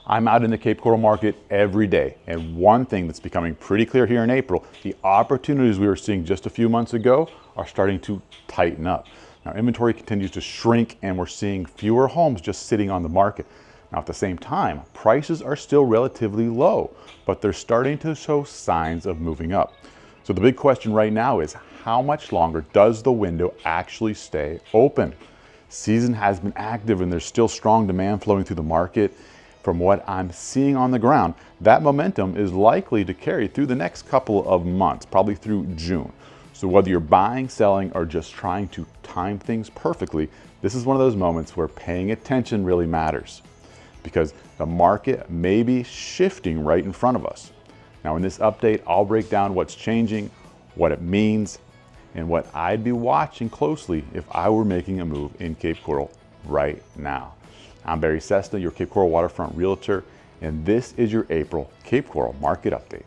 I'm out in the Cape Coral market every day, and one thing that's becoming pretty clear here in April, the opportunities we were seeing just a few months ago are starting to tighten up. Now, inventory continues to shrink, and we're seeing fewer homes just sitting on the market. Now, at the same time, prices are still relatively low, but they're starting to show signs of moving up. So the big question right now is, how much longer does the window actually stay open? Season has been active, and there's still strong demand flowing through the market. From what I'm seeing on the ground, that momentum is likely to carry through the next couple of months, probably through June. So whether you're buying, selling, or just trying to time things perfectly, this is one of those moments where paying attention really matters, because the market may be shifting right in front of us. Now in this update, I'll break down what's changing, what it means, and what I'd be watching closely if I were making a move in Cape Coral right now. I'm Barry Cessna, your Cape Coral Waterfront Realtor, and this is your April Cape Coral Market Update.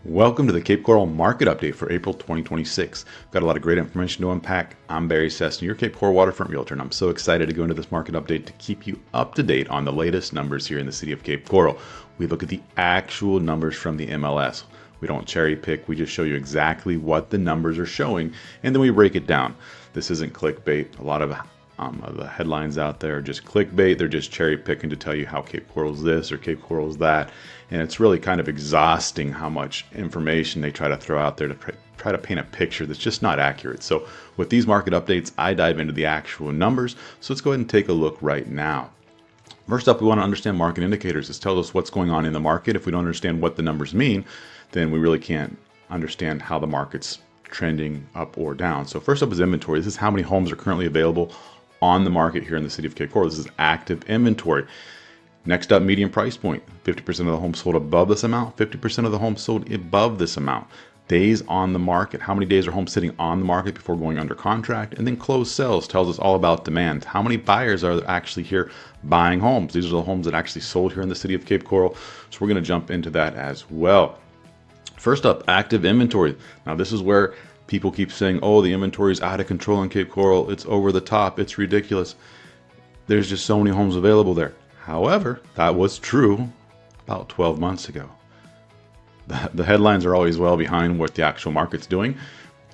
Welcome to the Cape Coral Market Update for April 2026. We've got a lot of great information to unpack. I'm Barry Cessna, your Cape Coral Waterfront Realtor, and I'm so excited to go into this market update to keep you up to date on the latest numbers here in the city of Cape Coral. We look at the actual numbers from the MLS. We don't cherry pick, we just show you exactly what the numbers are showing, and then we break it down. This isn't clickbait. A lot of the headlines out there are just clickbait. They're just cherry picking to tell you how Cape Coral's this or Cape Coral's that. And it's really kind of exhausting how much information they try to throw out there to try to paint a picture that's just not accurate. So with these market updates, I dive into the actual numbers. So let's go ahead and take a look right now. First up, we want to understand market indicators. This tells us what's going on in the market. If we don't understand what the numbers mean, then we really can't understand how the market's trending up or down. So first up is inventory. This is how many homes are currently available on the market here in the city of Cape Coral. This is active inventory. Next up, median price point. 50% of the homes sold above this amount, 50% of the homes sold above this amount. Days on the market. How many days are homes sitting on the market before going under contract? And then closed sales tells us all about demand. How many buyers are actually here buying homes? These are the homes that actually sold here in the city of Cape Coral. So we're going to jump into that as well. First up, active inventory. Now this is where people keep saying, oh, the inventory is out of control in Cape Coral. It's over the top. It's ridiculous. There's just so many homes available there. However, that was true about 12 months ago. The headlines are always well behind what the actual market's doing.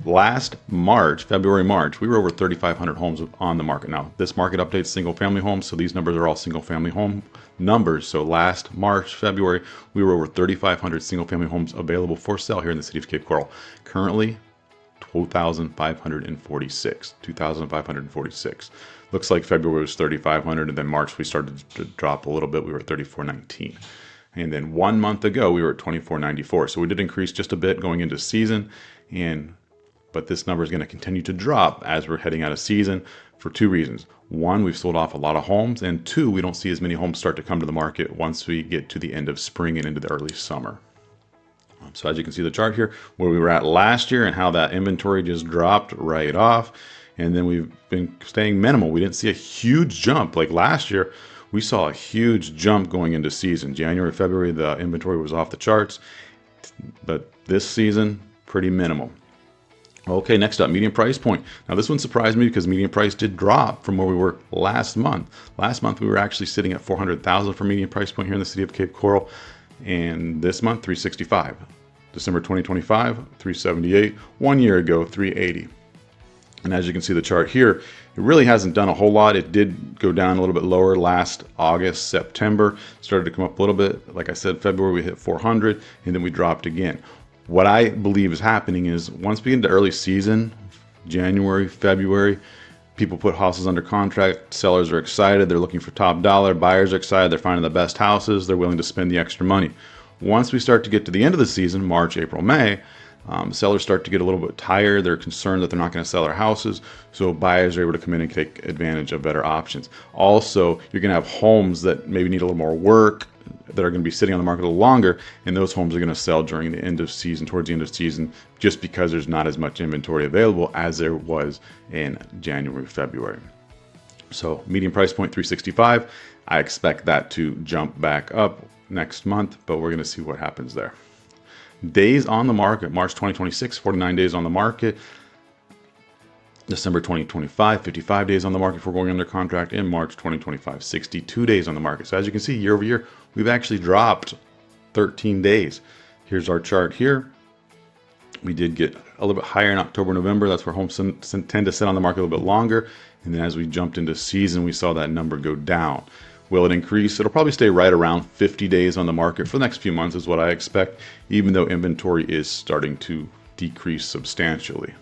Last March, February, March, we were over 3,500 homes on the market. Now, this market updates single family homes, so these numbers are all single family home numbers. So last March, February, we were over 3,500 single family homes available for sale here in the city of Cape Coral. Currently, 2,546. Looks like February was 3,500, and then March we started to drop a little bit. We were at 3,419. And then 1 month ago, we were at 2,494. So we did increase just a bit going into season, but this number is going to continue to drop as we're heading out of season for two reasons. One, we've sold off a lot of homes, and two, we don't see as many homes start to come to the market once we get to the end of spring and into the early summer. So as you can see the chart here, where we were at last year and how that inventory just dropped right off. And then we've been staying minimal. We didn't see a huge jump like last year. We saw a huge jump going into season. January, February, the inventory was off the charts. But this season, pretty minimal. Okay, next up, median price point. Now this one surprised me because median price did drop from where we were last month. Last month we were actually sitting at 400,000 for median price point here in the city of Cape Coral. And this month, 365. December 2025, 378. 1 year ago, 380. And as you can see the chart here, it really hasn't done a whole lot. It did go down a little bit lower last August, September. Started to come up a little bit. Like I said, February we hit 400, and then we dropped again. What I believe is happening is once we get into early season, January, February, people put houses under contract. Sellers are excited. They're looking for top dollar. Buyers are excited. They're finding the best houses. They're willing to spend the extra money. Once we start to get to the end of the season, March, April, May, sellers start to get a little bit tired. They're concerned that they're not going to sell their houses. So buyers are able to come in and take advantage of better options. Also, you're going to have homes that maybe need a little more work that are going to be sitting on the market a little longer. And those homes are going to sell during the end of season, towards the end of season, just because there's not as much inventory available as there was in January, February. So median price point 365. I expect that to jump back up next month, but we're going to see what happens there. Days on the market, March 2026, 49 days on the market. December 2025, 55 days on the market for going under contract. In March 2025, 62 days on the market. So as you can see, year over year, we've actually dropped 13 days. Here's our chart here. We did get a little bit higher in October, November. That's where homes tend to sit on the market a little bit longer. And then as we jumped into season, we saw that number go down. Will it increase? It'll probably stay right around 50 days on the market for the next few months is what I expect, even though inventory is starting to decrease substantially.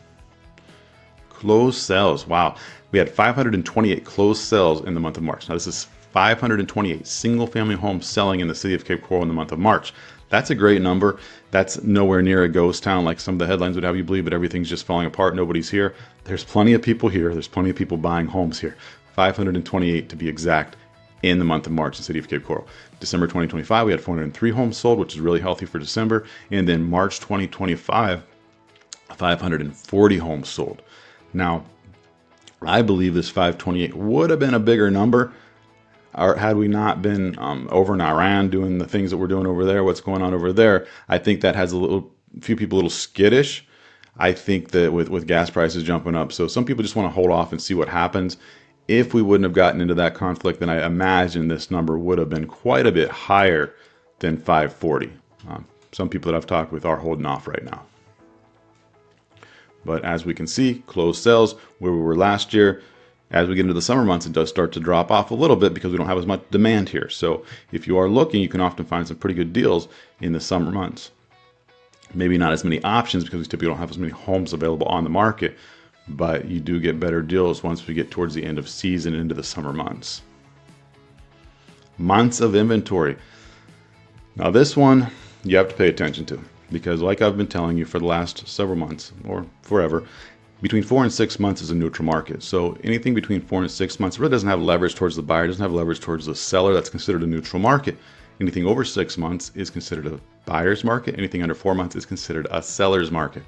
Closed sales. Wow. We had 528 closed sales in the month of March. Now this is 528 single family homes selling in the city of Cape Coral in the month of March. That's a great number. That's nowhere near a ghost town like some of the headlines would have you believe, but everything's just falling apart. Nobody's here. There's plenty of people here. There's plenty of people buying homes here. 528 to be exact in the month of March in the city of Cape Coral. December 2025, we had 403 homes sold, which is really healthy for December. And then March 2025, 540 homes sold. Now, I believe this 528 would have been a bigger number or had we not been over in Iran doing the things that we're doing over there, what's going on over there. I think that has few people a little skittish. I think that with gas prices jumping up, so some people just want to hold off and see what happens. If we wouldn't have gotten into that conflict, then I imagine this number would have been quite a bit higher than 540. Some people that I've talked with are holding off right now. But as we can see, closed sales, where we were last year, as we get into the summer months, it does start to drop off a little bit because we don't have as much demand here. So if you are looking, you can often find some pretty good deals in the summer months. Maybe not as many options because we typically don't have as many homes available on the market, but you do get better deals once we get towards the end of season into the summer months. Months of inventory. Now this one you have to pay attention to because like I've been telling you for the last several months or forever, between 4 and 6 months is a neutral market. So anything between 4 and 6 months really doesn't have leverage towards the buyer, doesn't have leverage towards the seller. That's considered a neutral market. Anything over 6 months is considered a buyer's market. Anything under 4 months is considered a seller's market.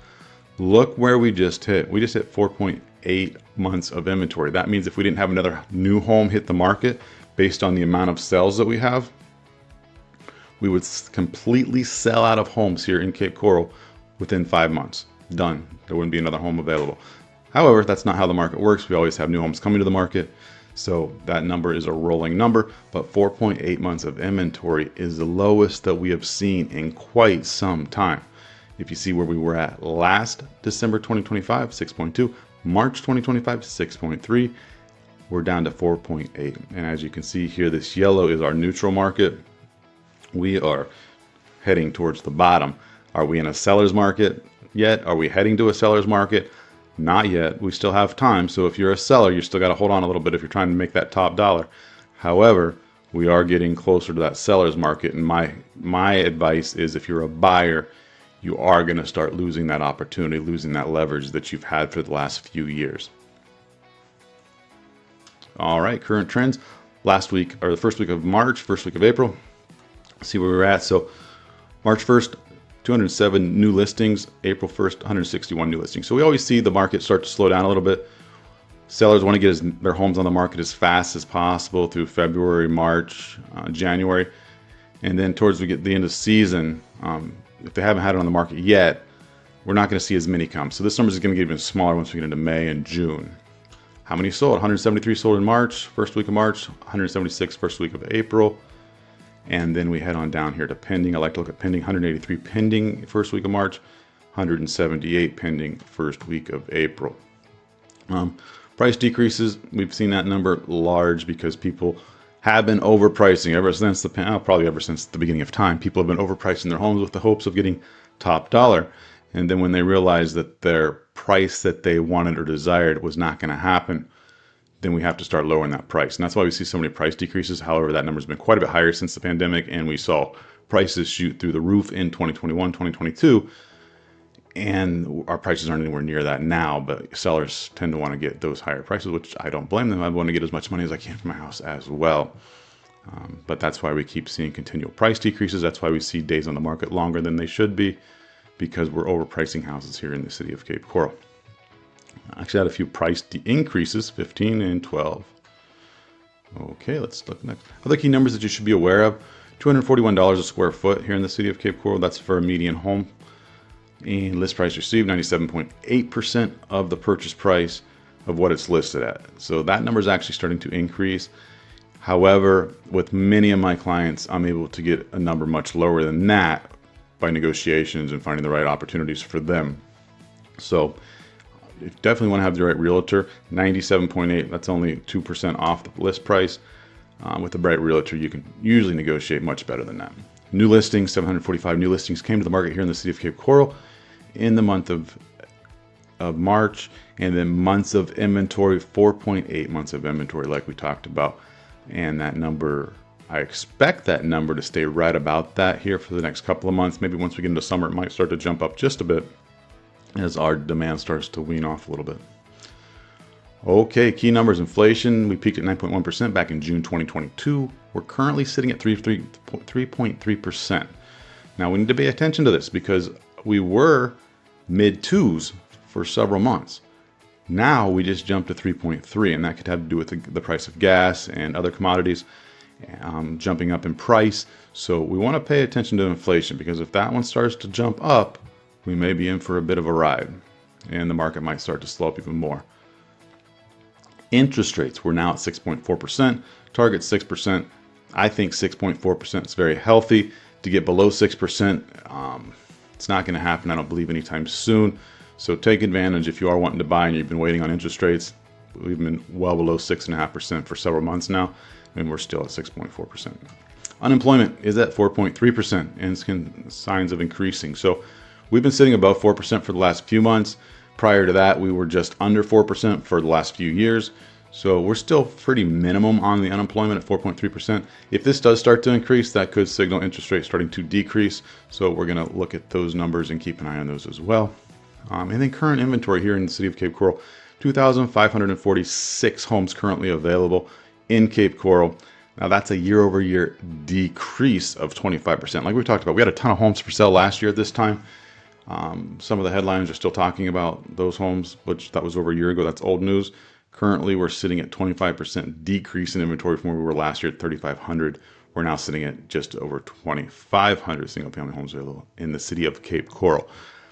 Look where we just hit. We just hit 4.8 months of inventory. That means if we didn't have another new home hit the market based on the amount of sales that we have, we would completely sell out of homes here in Cape Coral within 5 months. Done. There wouldn't be another home available. However, that's not how the market works. We always have new homes coming to the market. So that number is a rolling number, but 4.8 months of inventory is the lowest that we have seen in quite some time. If you see where we were at last December 2025, 6.2, March 2025, 6.3, we're down to 4.8. And as you can see here, this yellow is our neutral market. We are heading towards the bottom. Are we in a seller's market yet? Are we heading to a seller's market? Not yet. We still have time. So if you're a seller, you still got to hold on a little bit if you're trying to make that top dollar. However, we are getting closer to that seller's market. And my advice is if you're a buyer, you are going to start losing that opportunity, losing that leverage that you've had for the last few years. All right, current trends. Last week, or the first week of March, first week of April. See where we're at. So March 1st, 207 new listings. April 1st, 161 new listings. So we always see the market start to slow down a little bit. Sellers want to get their homes on the market as fast as possible through February, March, January. And then towards we get the end of season, if they haven't had it on the market yet, we're not going to see as many come. So this number is going to get even smaller once we get into May and June. How many sold? 173 sold in March, first week of March, 176 first week of April. And then we head on down here to pending. I like to look at pending. 183 pending first week of March, 178 pending first week of April. Price decreases, we've seen that number large because people have been overpricing ever since probably ever since the beginning of time. People have been overpricing their homes with the hopes of getting top dollar. And then when they realize that their price that they wanted or desired was not going to happen, then we have to start lowering that price. And that's why we see so many price decreases. However, that number's been quite a bit higher since the pandemic, and we saw prices shoot through the roof in 2021, 2022. And our prices aren't anywhere near that now, but sellers tend to want to get those higher prices, which I don't blame them. I want to get as much money as I can for my house as well. But that's why we keep seeing continual price decreases. That's why we see days on the market longer than they should be, because we're overpricing houses here in the city of Cape Coral. I actually had a few price increases, 15 and 12. Okay, let's look next. Other key numbers that you should be aware of. $241 a square foot here in the city of Cape Coral. That's for a median home. And list price received, 97.8% of the purchase price. of what it's listed at. So that number is actually starting to increase. However, with many of my clients, I'm able to get a number much lower than that by negotiations and finding the right opportunities for them. So you definitely want to have the right realtor. 97.8, that's only 2% off the list price. With the right realtor, you can usually negotiate much better than that. New listings, 745 new listings came to the market here in the city of Cape Coral in the month of March, and then months of inventory, 4.8 months of inventory like we talked about. And that number, I expect that number to stay right about that here for the next couple of months. Maybe once we get into summer, it might start to jump up just a bit as our demand starts to wean off a little bit. Okay, key numbers. Inflation, we peaked at 9.1% back in June 2022. We're currently sitting at 3.3%. Now we need to pay attention to this because we were mid twos for several months. Now we just jumped to 3.3, and that could have to do with the price of gas and other commodities jumping up in price. So we want to pay attention to inflation, because if that one starts to jump up, we may be in for a bit of a ride, and the market might start to slow up even more. Interest rates, we're now at 6.4%, target 6%. I think 6.4% is very healthy. To get below 6%, it's not going to happen, I don't believe, anytime soon. So take advantage if you are wanting to buy and you've been waiting on interest rates. We've been well below 6.5% for several months now, and we're still at 6.4%. Unemployment is at 4.3% and it's signs of increasing. So we've been sitting above 4% for the last few months. Prior to that, we were just under 4% for the last few years. So we're still pretty minimum on the unemployment at 4.3%. If this does start to increase, that could signal interest rates starting to decrease. So we're going to look at those numbers and keep an eye on those as well. And then current inventory here in the city of Cape Coral, 2,546 homes currently available in Cape Coral. Now that's a year-over-year decrease of 25%. Like we talked about, we had a ton of homes for sale last year at this time. Some of the headlines are still talking about those homes, which that was over a year ago. That's old news. Currently, we're sitting at 25% decrease in inventory from where we were last year at 3,500. We're now sitting at just over 2,500 single-family homes available in the city of Cape Coral.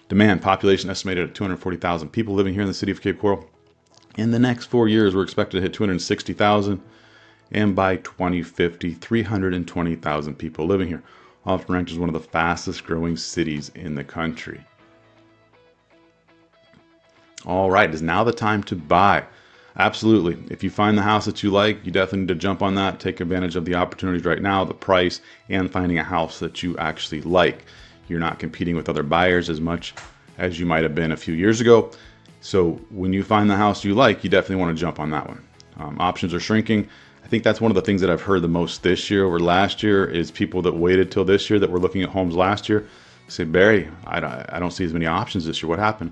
Demand, population estimated at 240,000 people living here in the city of Cape Coral. In the next 4 years, we're expected to hit 260,000. And by 2050, 320,000 people living here. Often ranked as one of the fastest growing cities in the country. All right, is now the time to buy. Absolutely. If you find the house that you like, you definitely need to jump on that. Take advantage of the opportunities right now, the price, and finding a house that you actually like. You're not competing with other buyers as much as you might have been a few years ago. So when you find the house you like, you definitely want to jump on that one. Options are shrinking. I think that's one of the things that I've heard the most this year over last year is people that waited till this year that were looking at homes last year say, Barry, I don't see as many options this year. What happened?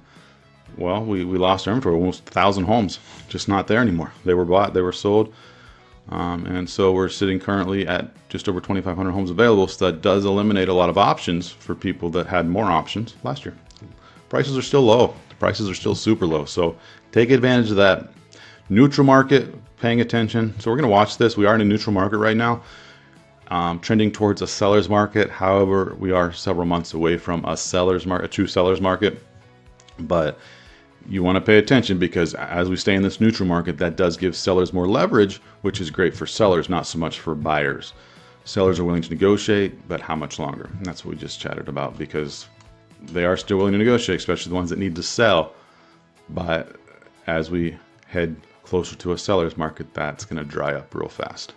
Well, we lost our inventory, almost 1,000 homes, just not there anymore. They were bought, they were sold. And so we're sitting currently at just over 2,500 homes available. So that does eliminate a lot of options for people that had more options last year. Prices are still low. The prices are still super low. So take advantage of that. Neutral market, paying attention. So we're going to watch this. We are in a neutral market right now, trending towards a seller's market. However, we are several months away from a seller's market, a true seller's market. But you want to pay attention because as we stay in this neutral market, that does give sellers more leverage, which is great for sellers, not so much for buyers. Sellers are willing to negotiate, but how much longer? And that's what we just chatted about, because they are still willing to negotiate, especially the ones that need to sell. But as we head closer to a seller's market, that's going to dry up real fast.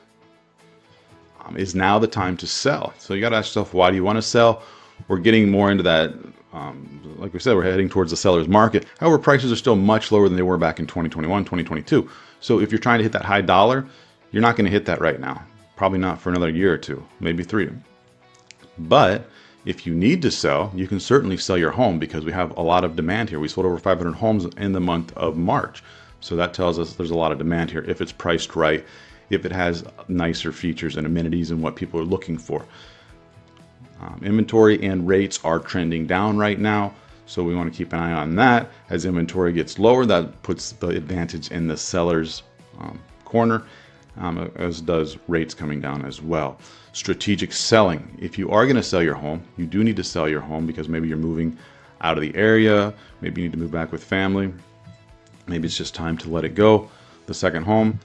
Is now the time to sell? So you got to ask yourself, why do you want to sell? We're getting more into that. Like we said, we're heading towards the seller's market. However, prices are still much lower than they were back in 2021, 2022. So if you're trying to hit that high dollar, you're not going to hit that right now. Probably not for another year or two, maybe 3. But if you need to sell, you can certainly sell your home because we have a lot of demand here. We sold over 500 homes in the month of March. So that tells us there's a lot of demand here if it's priced right, if it has nicer features and amenities and what people are looking for. Inventory and rates are trending down right now, so we want to keep an eye on that. As inventory gets lower, that puts the advantage in the seller's corner, as does rates coming down as well. Strategic selling. If you are going to sell your home, you do need to sell your home because maybe you're moving out of the area, maybe you need to move back with family. maybe it's just time to let it go, the second home.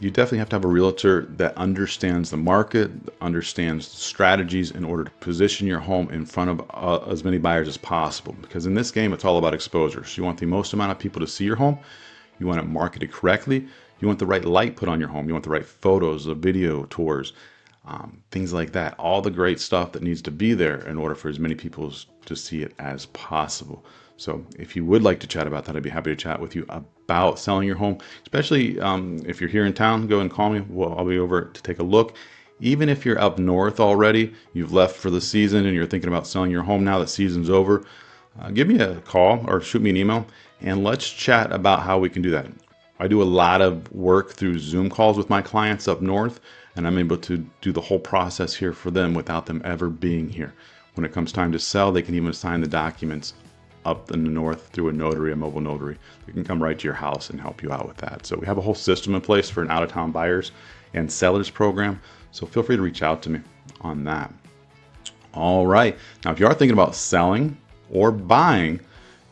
You definitely have to have a realtor that understands the market, understands strategies in order to position your home in front of as many buyers as possible. Because in this game, it's all about exposure. So you want the most amount of people to see your home. You want it marketed correctly. You want the right light put on your home. You want the right photos, the video tours, things like that. All the great stuff that needs to be there in order for as many people to see it as possible. So if you would like to chat about that, I'd be happy to chat with you about selling your home, especially if you're here in town. Go and call me. I'll be over to take a look. Even if you're up north already, you've left for the season and you're thinking about selling your home now that season's over, give me a call or shoot me an email and let's chat about how we can do that. I do a lot of work through Zoom calls with my clients up north, and I'm able to do the whole process here for them without them ever being here. When it comes time to sell, they can even sign the documents up in the north through a notary, a mobile notary. They can come right to your house and help you out with that. So we have a whole system in place for an out-of-town buyers and sellers program. So feel free to reach out to me on that. All right. Now, if you are thinking about selling or buying,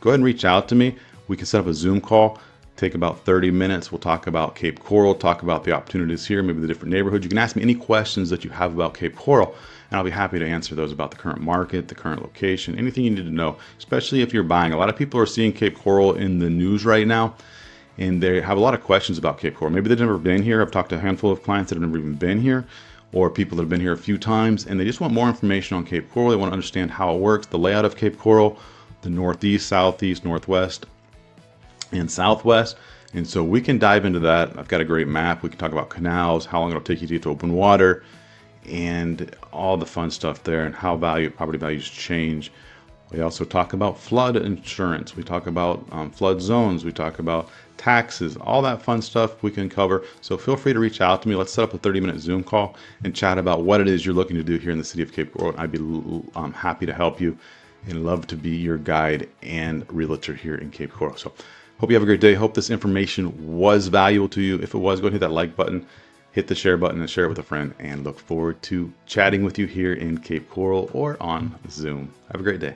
go ahead and reach out to me. We can set up a Zoom call. Take about 30 minutes. We'll talk about Cape Coral, talk about the opportunities here, maybe the different neighborhoods. You can ask me any questions that you have about Cape Coral, and I'll be happy to answer those about the current market, the current location, anything you need to know, especially if you're buying. A lot of people are seeing Cape Coral in the news right now, and they have a lot of questions about Cape Coral. Maybe they've never been here. I've talked to a handful of clients that have never even been here, or people that have been here a few times, and they just want more information on Cape Coral. They want to understand how it works, the layout of Cape Coral, the northeast, southeast, northwest, and southwest. And so we can dive into that. I've got a great map. We can talk about canals, how long it'll take you to get to open water, and all the fun stuff there, and how property values change. We also talk about flood insurance. We talk about flood zones. We talk about taxes, all that fun stuff we can cover. So feel free to reach out to me. Let's set up a 30-minute Zoom call and chat about what it is you're looking to do here in the city of Cape Coral. I'd be happy to help you and love to be your guide and realtor here in Cape Coral. So hope you have a great day. Hope this information was valuable to you. If it was, go ahead and hit that like button, hit the share button, and share it with a friend. And look forward to chatting with you here in Cape Coral or on Zoom. Have a great day.